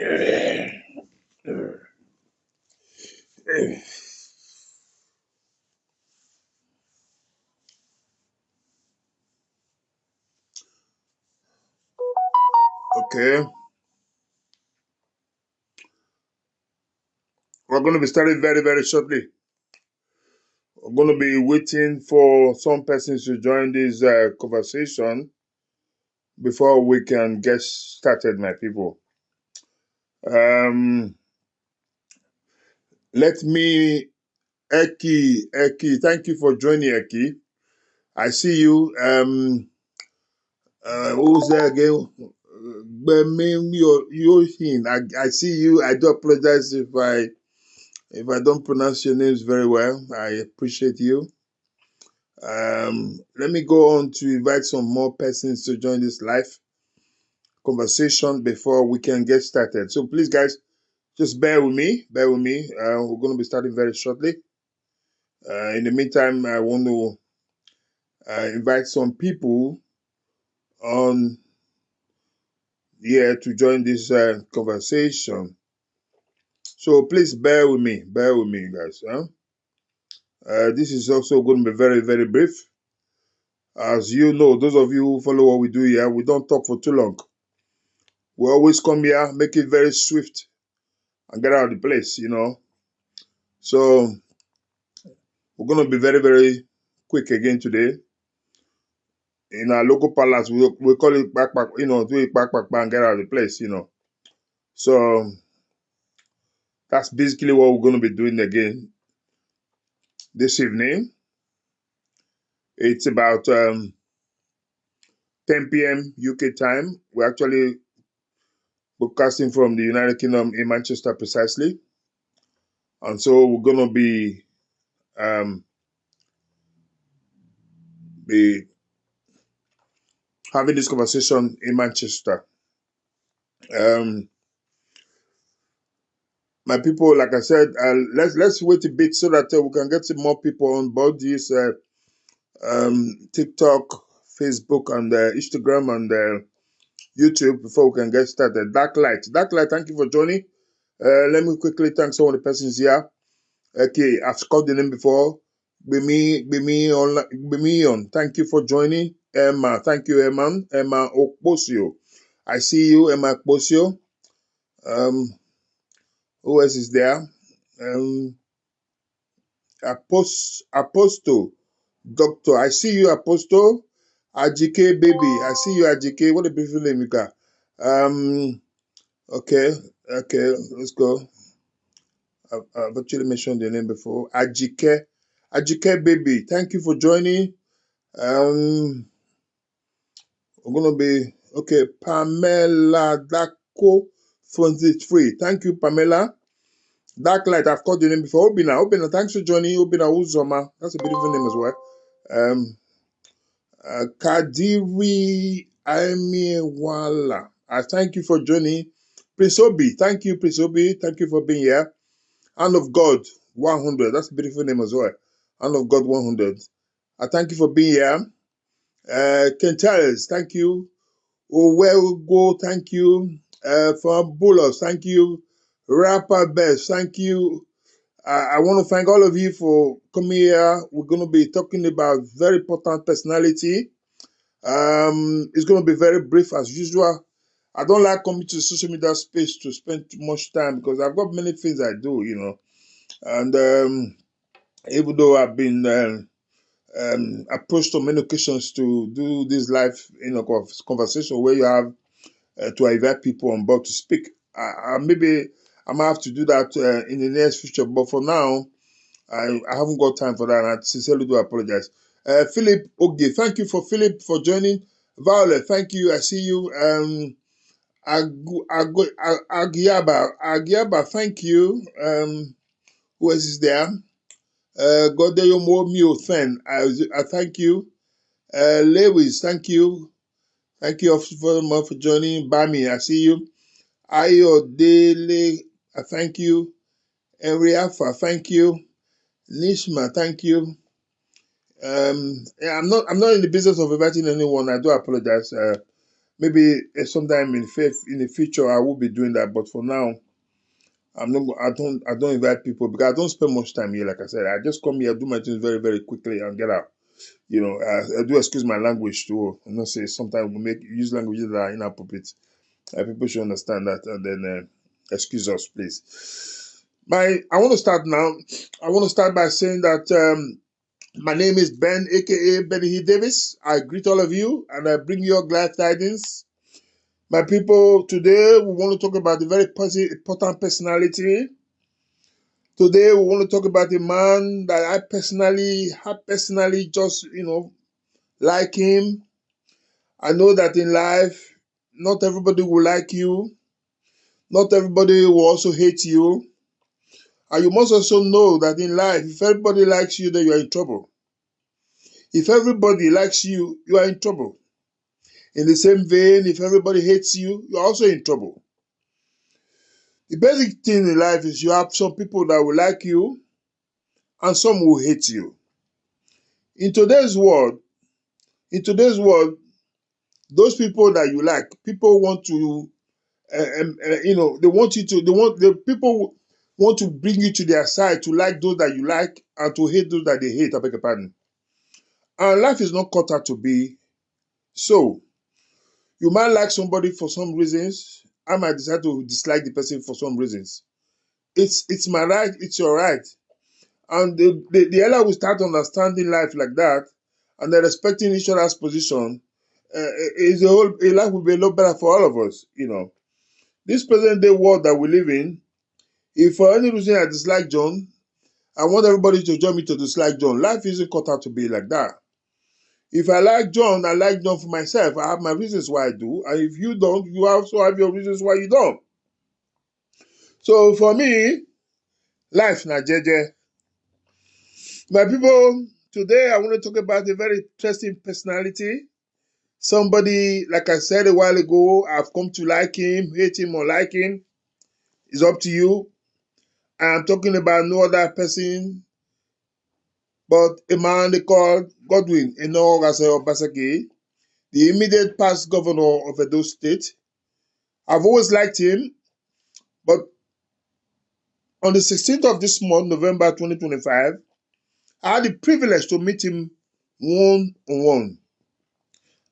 Okay, we're going to be starting very, very shortly. We're going to be waiting for some persons to join this conversation before we can get started, my people. Let me, Eki, thank you for joining, Eki. I see you. Who's there again? I see you. I do apologize if I don't pronounce your names very well. I appreciate you. Let me go on to invite some more persons to join this live conversation before we can get started. So please, guys, just bear with me. Bear with me. We're going to be starting very shortly. In the meantime, I want to invite some people on here to join this conversation. So please bear with me, guys. This is also going to be very, very brief. As you know, those of you who follow what we do here, we don't talk for too long. We always come here, make it very swift, and get out of the place, So we're going to be very, very quick again today. In our local palace, we call it backpack, do it backpack and get out of the place, So that's basically what we're going to be doing again this evening. It's about 10 p.m. UK time. We're actually broadcasting from the United Kingdom in Manchester precisely. And so we're going to be having this conversation in Manchester. My people, like I said, let's wait a bit so that we can get some more people on board this TikTok, Facebook, and Instagram and YouTube before we can get started. Dark Light, thank you for joining. Let me quickly thank some of the persons here. Okay, I've called the name before. Bimi on. Thank you for joining. Emma, thank you, Emma Okposio. I see you, Emma Okposio. Who else is there? Apostle, Doctor. I see you, Apostle. Ajike, baby. I see you, Ajike. What a beautiful name you got. Okay, let's go. I've actually mentioned your name before. Ajike, baby. Thank you for joining. We're gonna be okay. Pamela Dako 23. Thank you, Pamela. Dark Light, I've called your name before. Obina, thanks for joining. Obina Uzoma. That's a beautiful name as well. Kadiri Aimiwala. I thank you for joining. Prince Obi, thank you, Prince Obi. Thank you for being here. Hand of God 100. That's a beautiful name as well. Hand of God 100. I thank you for being here. Kentalis, thank you. Owego, thank you. From Bulos, thank you. Rapper Best, thank you. I want to thank all of you for coming here. We're going to be talking about very important personality. It's going to be very brief as usual. I don't like coming to the social media space to spend too much time because I've got many things I do, And even though I've been approached on many occasions to do this live, conversation where you have to invite people on board to speak, maybe I might have to do that in the near future. But for now, I haven't got time for that, and I sincerely do apologize. Philip Oge, thank you for Philip for joining. Violet, thank you. I see you. Agiaba, thank you. Who else is there? Godeyomo Mio I thank you. Lewis, thank you. Thank you very much for joining. Bami, I see you. Ayodele, I thank you. Enriafa, thank you. Nishma, thank you. I'm not in the business of inviting anyone. I do apologize. Maybe sometime in the future I will be doing that, but for now, I'm not. I don't invite people because I don't spend much time here. Like I said, I just come here, do my things very, very quickly, and get out. I do excuse my language too. I'm not say sometimes we use languages that are inappropriate. People should understand that, and then excuse us, please. I want to start now. I want to start by saying that my name is Ben, aka Benny Davis. I greet all of you, and I bring you glad tidings. My people, today we want to talk about a very important personality. Today we want to talk about a man that I personally just, like him. I know that in life, not everybody will like you. Not everybody will also hate you. And you must also know that in life, if everybody likes you, then you are in trouble. If everybody likes you, you are in trouble. In the same vein, if everybody hates you, you're also in trouble. The basic thing in life is you have some people that will like you and some will hate you. In today's world, those people that you like, people want to, they want you to, the people want to bring you to their side to like those that you like and to hate those that they hate. I beg your pardon. And life is not cut out to be so. You might like somebody for some reasons. I might decide to dislike the person for some reasons. It's my right. It's your right. And the earlier we start understanding life like that, and then respecting each other's position, life will be a lot better for all of us. This present day world that we live in, if for any reason I dislike John, I want everybody to join me to dislike John. Life isn't cut out to be like that. If I like John for myself. I have my reasons why I do. And if you don't, you also have your reasons why you don't. So for me, life na jeje. My people, today I want to talk about a very interesting personality. Somebody, like I said a while ago, I've come to like him, hate him, or like him. It's up to you. I'm talking about no other person but a man they called Godwin Obaseki, the immediate past governor of Edo State. I've always liked him, but on the 16th of this month, November 2025, I had the privilege to meet him one-on-one.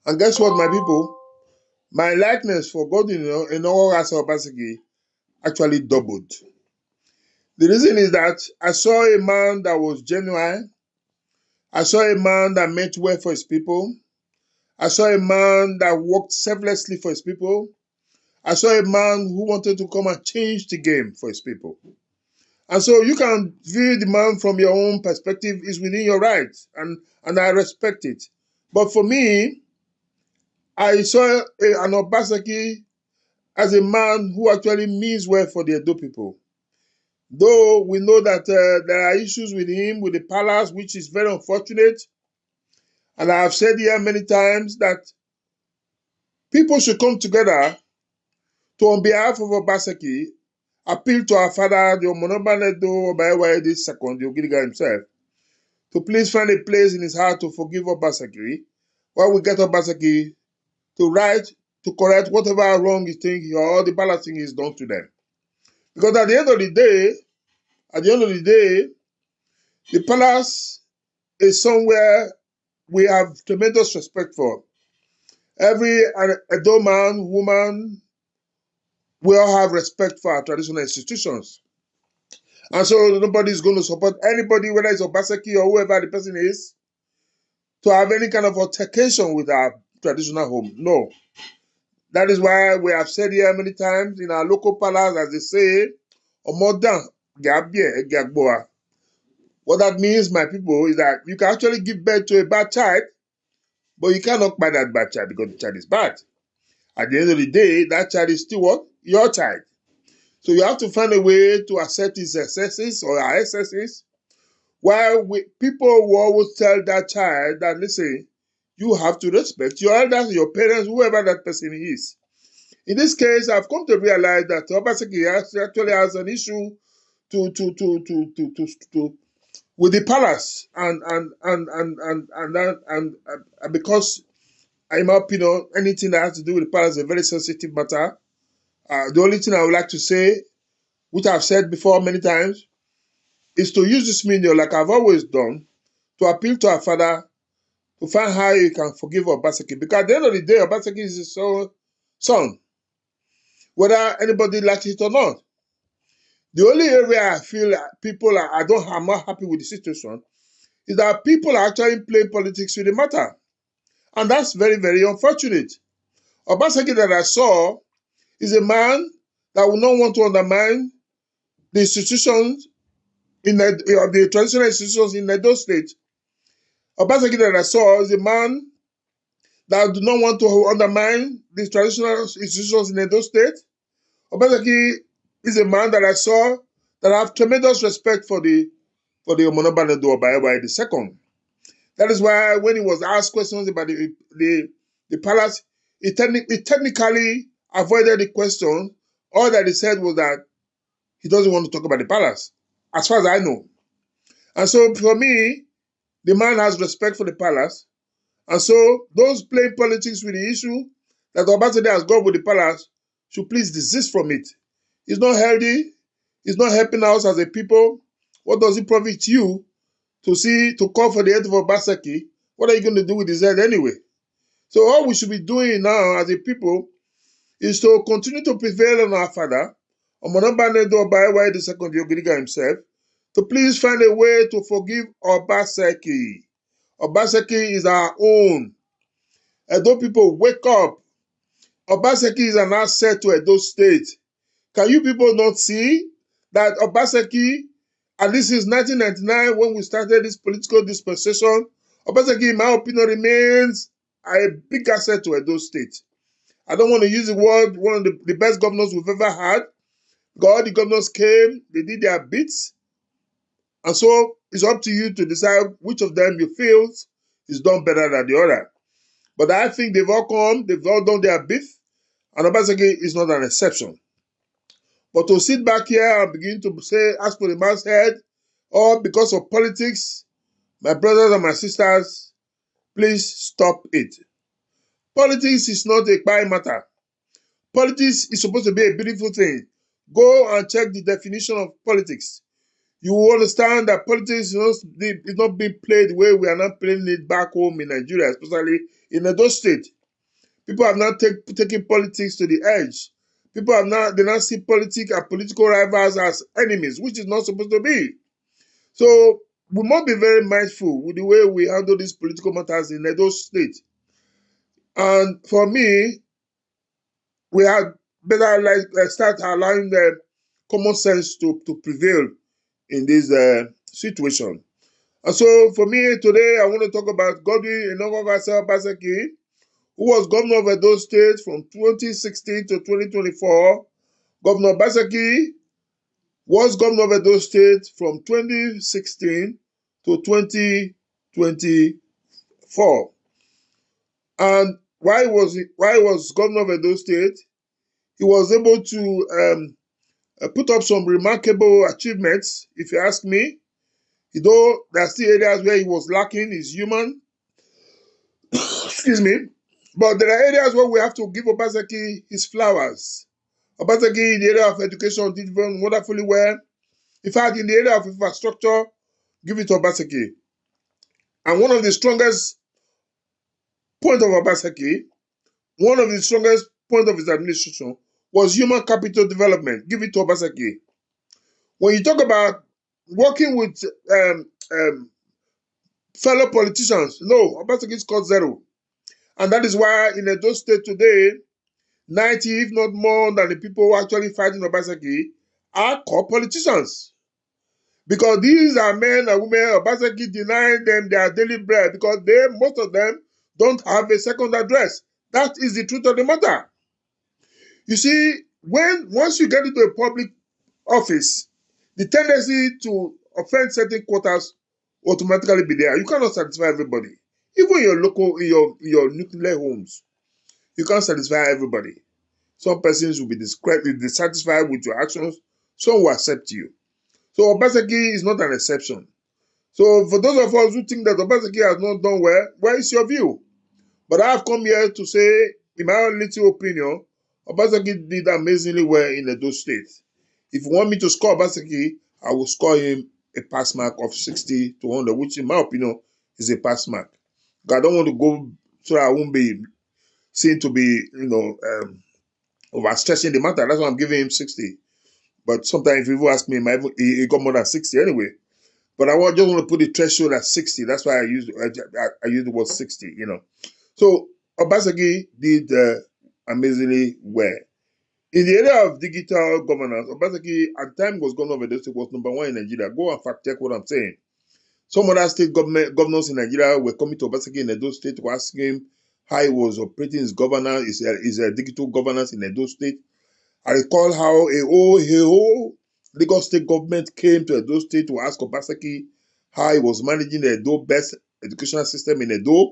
And guess what, my people? My likeness for Godwin Obaseki actually doubled. The reason is that I saw a man that was genuine. I saw a man that meant well for his people. I saw a man that worked selflessly for his people. I saw a man who wanted to come and change the game for his people. And so you can view the man from your own perspective, is within your rights, and I respect it. But for me, I saw an Obaseki as a man who actually means well for the Edo people. Though we know that there are issues with him, with the palace, which is very unfortunate. And I have said here many times that people should come together to, on behalf of Obaseki, appeal to our father, the Omonobanedo Obaewa II, the Ogiriga himself, to please find a place in his heart to forgive Obaseki, while we get Obaseki to correct whatever wrong he thinks or the balancing is done to them. Because at the end of the day, the palace is somewhere we have tremendous respect for. Every Edo man, woman, we all have respect for our traditional institutions. And so nobody is going to support anybody, whether it's Obaseki or whoever the person is, to have any kind of altercation with our traditional home. No. That is why we have said here many times in our local palace, as they say, Omodan, Gabie, Gagboa. What that means, my people, is that you can actually give birth to a bad child, but you cannot buy that bad child because the child is bad. At the end of the day, that child is still what? Your child. So you have to find a way to accept his excesses or our excesses. While people will always tell that child that, listen, you have to respect your elders, your parents, whoever that person is. In this case, I've come to realize that Obaseki actually has an issue with the palace, and because in my opinion, anything that has to do with the palace is a very sensitive matter. The only thing I would like to say, which I've said before many times, is to use this medium, like I've always done, to appeal to our Father to find how he can forgive Obaseki. Because at the end of the day, Obaseki is his son, whether anybody likes it or not. The only area I feel people are, I'm not happy with the situation is that people are actually playing politics with the matter. And that's very, very unfortunate. Obaseki that I saw is a man that will not want to undermine the institutions the traditional institutions in Edo State. Obaseki that I saw is a man that do not want to undermine the traditional institutions in Edo State. Obaseki is a man that I saw that I have tremendous respect for the Omonobanedo Obaewa II. That is why when he was asked questions about the palace, he technically avoided the question. All that he said was that he doesn't want to talk about the palace, as far as I know. And so for me, the man has respect for the palace. And so those playing politics with the issue that Obasanjo has got with the palace should please desist from it. It's not healthy. It's not helping us as a people. What does it profit you to call for the head of Obaseki? What are you going to do with his head anyway? So all we should be doing now as a people is to continue to prevail on our father, Omonobanedo Obaewa II Ogiriga himself, to please find a way to forgive Obaseki. Obaseki is our own. Edo people, wake up. Obaseki is an asset to Edo State. Can you people not see that Obaseki, at least since 1999 when we started this political dispensation, Obaseki, in my opinion, remains a big asset to Edo State. I don't want to use the word one of the best governors we've ever had. All the governors came, they did their bits, and so it's up to you to decide which of them you feel is done better than the other. But I think they've all come, they've all done their bit, and Obaseki is not an exception. But to sit back here and begin to say, ask for the man's head, or because of politics, my brothers and my sisters, please stop it. Politics is not a bad matter. Politics is supposed to be a beautiful thing. Go and check the definition of politics. You will understand that politics is not being played the way we are not playing it back home in Nigeria, especially in Edo State. People have not taken politics to the edge. People they now see politics and political rivals as enemies, which is not supposed to be. So we must be very mindful with the way we handle these political matters in Edo State. And for me, we had better start allowing the common sense to prevail in this situation. And so for me today, I want to talk about Godwin Obaseki, who was governor of Edo State from 2016 to 2024. Governor Obaseki was governor of Edo State from 2016 to 2024. And why was governor of Edo State? He was able to put up some remarkable achievements, if you ask me. Though there are still areas where he was lacking, he's human. Excuse me. But there are areas where we have to give Obaseki his flowers. Obaseki in the area of education did very wonderfully well. In fact, in the area of infrastructure, give it to Obaseki. And one of the strongest points of Obaseki, one of the strongest points of his administration was human capital development. Give it to Obaseki. When you talk about working with fellow politicians, no, Obaseki scored 0. And that is why in Edo State today, 90, if not more, than the people who are actually fighting Obaseki are core politicians. Because these are men and women, Obaseki denying them their daily bread because most of them don't have a second address. That is the truth of the matter. You see, once you get into a public office, the tendency to offend certain quotas automatically be there. You cannot satisfy everybody. Even in your nuclear homes, you can't satisfy everybody. Some persons will be dissatisfied with your actions. Some will accept you. So Obaseki is not an exception. So for those of us who think that Obaseki has not done well, where is your view? But I have come here to say, in my own little opinion, Obaseki did amazingly well in Edo State. If you want me to score Obaseki, I will score him a pass mark of 60 to 100, which in my opinion is a pass mark. Because I don't want to go so that I won't be seen to be, overstretching the matter. That's why I'm giving him 60. But sometimes if people ask me, he got more than 60 anyway. But just want to put the threshold at 60. That's why I use the word 60, So Obaseki did amazingly well. In the area of digital governance, Obaseki at the time was governor of Edo State was number one in Nigeria. Go and fact check what I'm saying. Some other state governors in Nigeria were coming to Obaseki in Edo State to ask him how he was operating his governance, his digital governance in Edo State. I recall how a whole Lagos state government came to Edo State to ask Obaseki how he was managing the Edo best educational system in Edo.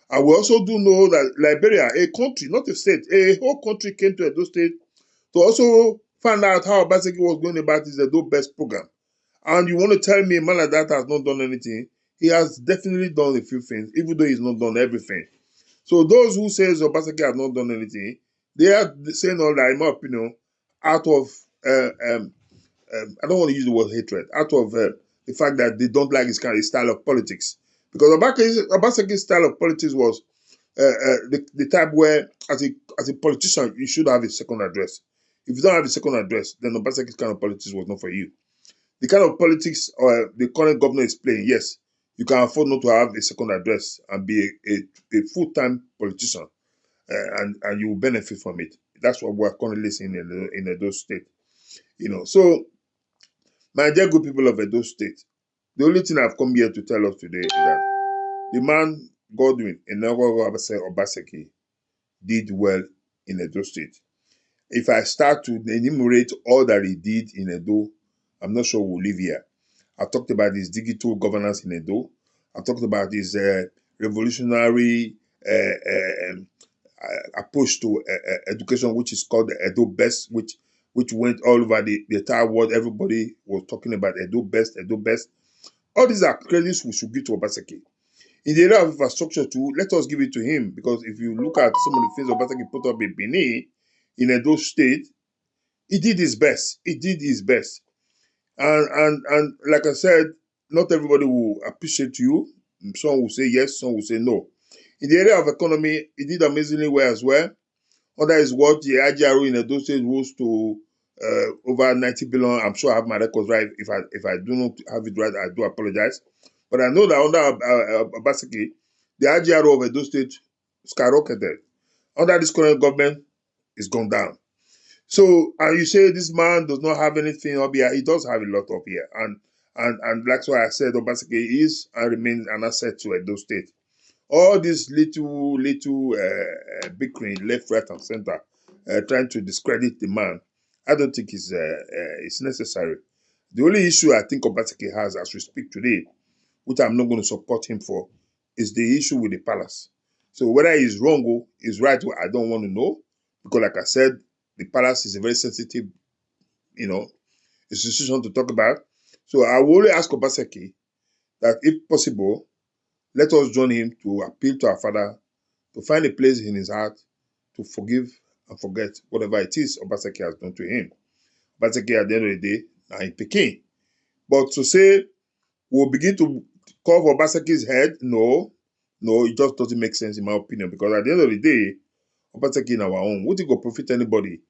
And we also do know that Liberia, a country, not a state, a whole country came to Edo State to also find out how Obaseki was going about his Edo best program. And you want to tell me a man like that has not done anything? He has definitely done a few things, even though he's not done everything. So those who say Obaseki has not done anything, they are saying all that, in my opinion, out of I don't want to use the word hatred, out of the fact that they don't like his kind of style of politics. Because Obaseki's style of politics was the type where, as a politician, you should have a second address. If you don't have a second address, then Obaseki's kind of politics was not for you. The kind of politics the current governor is playing, yes, you can afford not to have a second address and be a full-time politician, and you will benefit from it. That's what we're currently seeing in Edo State. So my dear good people of Edo State, the only thing I've come here to tell us today is that the man Godwin Obaseki did well in Edo State. If I start to enumerate all that he did in Edo, I'm not sure we'll live here. I talked about his digital governance in Edo. I talked about his revolutionary approach to education, which is called the Edo Best, which went all over the entire world. Everybody was talking about Edo Best, Edo Best. All these are credits we should give to Obaseki. In the area of infrastructure too, let us give it to him, because if you look at some of the things Obaseki put up in Benin, in Edo State, he did his best. He did his best. And like I said, not everybody will appreciate you. Some will say yes, some will say no. In the area of economy, he did amazingly well as well. Under his watch, the IGRO in Edo State rose to over 90 billion. I'm sure I have my records right. If I do not have it right, I do apologize. But I know that under Obaseki, the IGRO of Edo State skyrocketed. Under this current government, it's gone down. So, and you say this man does not have anything up here. He does have a lot up here. And that's why I said Obaseki is and remains an asset to Edo State. All this little bickering left, right, and center, trying to discredit the man, I don't think it's necessary. The only issue I think Obaseki has as we speak today, which I'm not going to support him for, is the issue with the palace. So whether he's wrong or he's right, I don't want to know, because like I said, the palace is a very sensitive, institution to talk about. So I will only ask Obaseki that if possible, let us join him to appeal to our Father to find a place in his heart to forgive and forget whatever it is Obaseki has done to him. Obaseki at the end of the day, now in Peking. But to say we'll begin to call for Obaseki's head, no, it just doesn't make sense in my opinion, because at the end of the day, Obaseki in our own, would it go profit anybody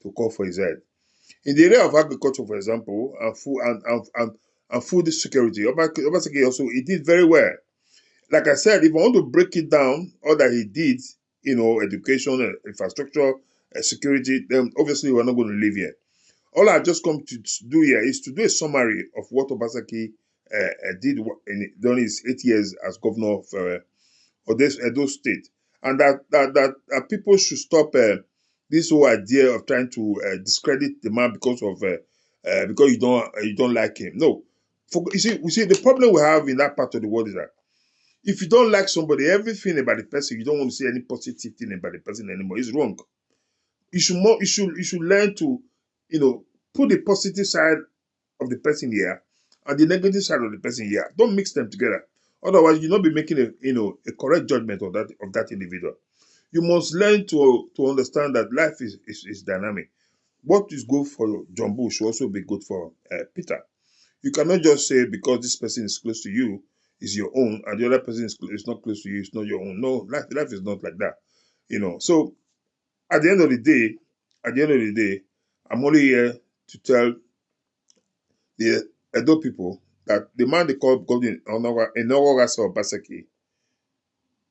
to call for his head? In the area of agriculture, for example, and food security, Obaseki also, he did very well. Like I said, if I want to break it down, all that he did, education, infrastructure, security, then obviously we're not going to live here. All I've just come to do here is to do a summary of what Obaseki did during his 8 years as governor of Edo State, and that people should stop this whole idea of trying to discredit the man because you don't like him. No, you see, the problem we have in that part of the world is that if you don't like somebody, everything about the person, you don't want to see any positive thing about the person anymore. It's wrong. You should learn to, put the positive side of the person here and the negative side of the person here. Don't mix them together. Otherwise, you'll not be making a correct judgment of that individual. You must learn to understand that life is dynamic. What is good for John Bull should also be good for Peter. You cannot just say because this person is close to you is your own, and the other person is not close to you, it's not your own. No, life is not like that. So at the end of the day, I'm only here to tell the Edo people that the man they call Golden Onorasa Obaseki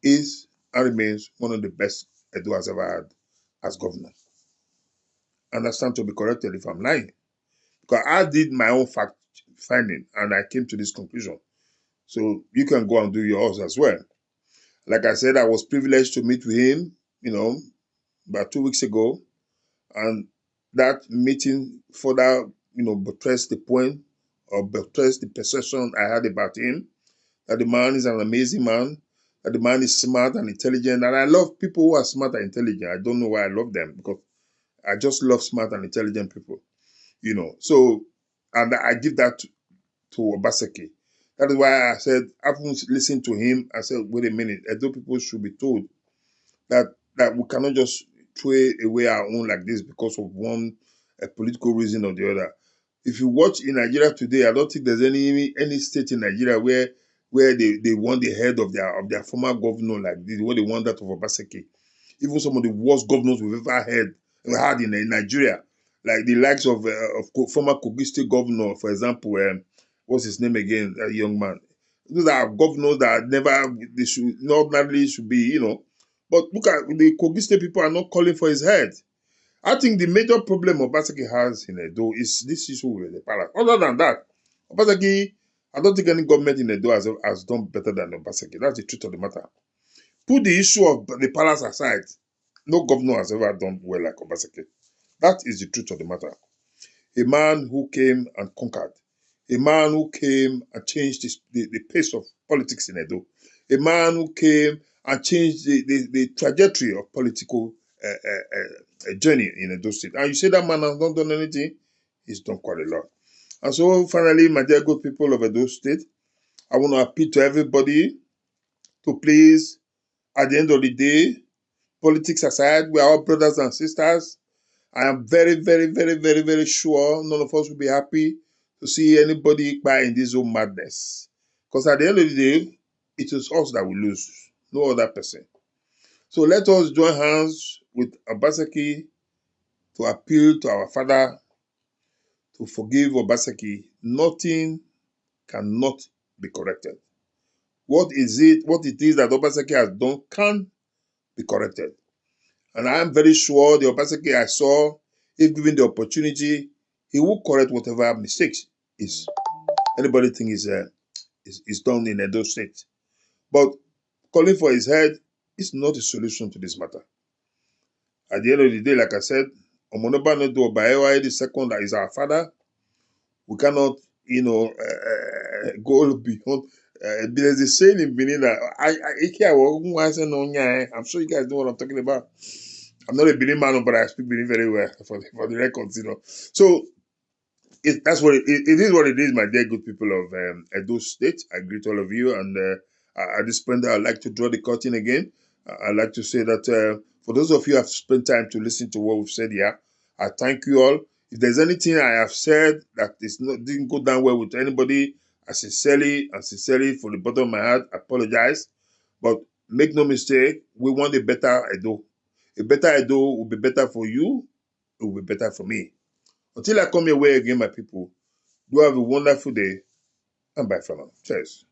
is and remains one of the best Edo has ever had as governor. And I stand to be corrected if I'm lying. Because I did my own fact finding and I came to this conclusion. So you can go and do yours as well. Like I said, I was privileged to meet with him, about 2 weeks ago. And that meeting further, buttressed the point or buttressed the perception I had about him, that the man is an amazing man, that the man is smart and intelligent. And I love people who are smart and intelligent. I don't know why I love them, because I just love smart and intelligent people, So, and I give that to Obaseki. That is why I said, after listening to him, I said, wait a minute, Edo people should be told that we cannot just throw away our own like this because of one political reason or the other. If you watch in Nigeria today, I don't think there's any state in Nigeria where they want the head of their former governor like this, where they want that of Obaseki. Even some of the worst governors we've ever had in Nigeria, like the likes of former Kogi State governor, for example, what's his name again, that young man. Those are governors that they should ordinarily should be, But look at the Kogi State people are not calling for his head. I think the major problem Obaseki has in Edo is this issue with the palace. Other than that, Obaseki, I don't think any government in Edo has done better than Obaseki. That's the truth of the matter. Put the issue of the palace aside, no governor has ever done well like Obaseki. That is the truth of the matter. A man who came and conquered. A man who came and changed the pace of politics in Edo. A man who came and changed the trajectory of political journey in Edo State. And you say that man has not done anything? He's done quite a lot. And so finally, my dear good people of Edo State, I want to appeal to everybody to please, at the end of the day, politics aside, we are all brothers and sisters. I am very, very, very, very, very sure none of us will be happy to see anybody buy in this own madness. Because at the end of the day, it is us that will lose, no other person. So let us join hands with Obaseki to appeal to our Father to forgive Obaseki. Nothing cannot be corrected. What it is that Obaseki has done can be corrected. And I am very sure the Obaseki I saw, if given the opportunity, he will correct whatever mistakes anybody think is done in Edo State. But calling for his head is not a solution to this matter. At the end of the day, like I said, Omonoba no do Obaewa the second that is our father. We cannot, go beyond. There's a saying in Benin that I'm sure you guys know what I'm talking about. I'm not a Benin man, but I speak Benin very well for the records, So that's what it is. What it is, my dear good people of Edo State. I greet all of you, and at this point, I'd like to draw the curtain again. I'd like to say that for those of you who have spent time to listen to what we've said here, I thank you all. If there's anything I have said that didn't go down well with anybody, I sincerely from the bottom of my heart apologize. But make no mistake, we want a better Edo. A better Edo will be better for you. It will be better for me. Until I come your way again, my people, do have a wonderful day, and bye for now. Cheers.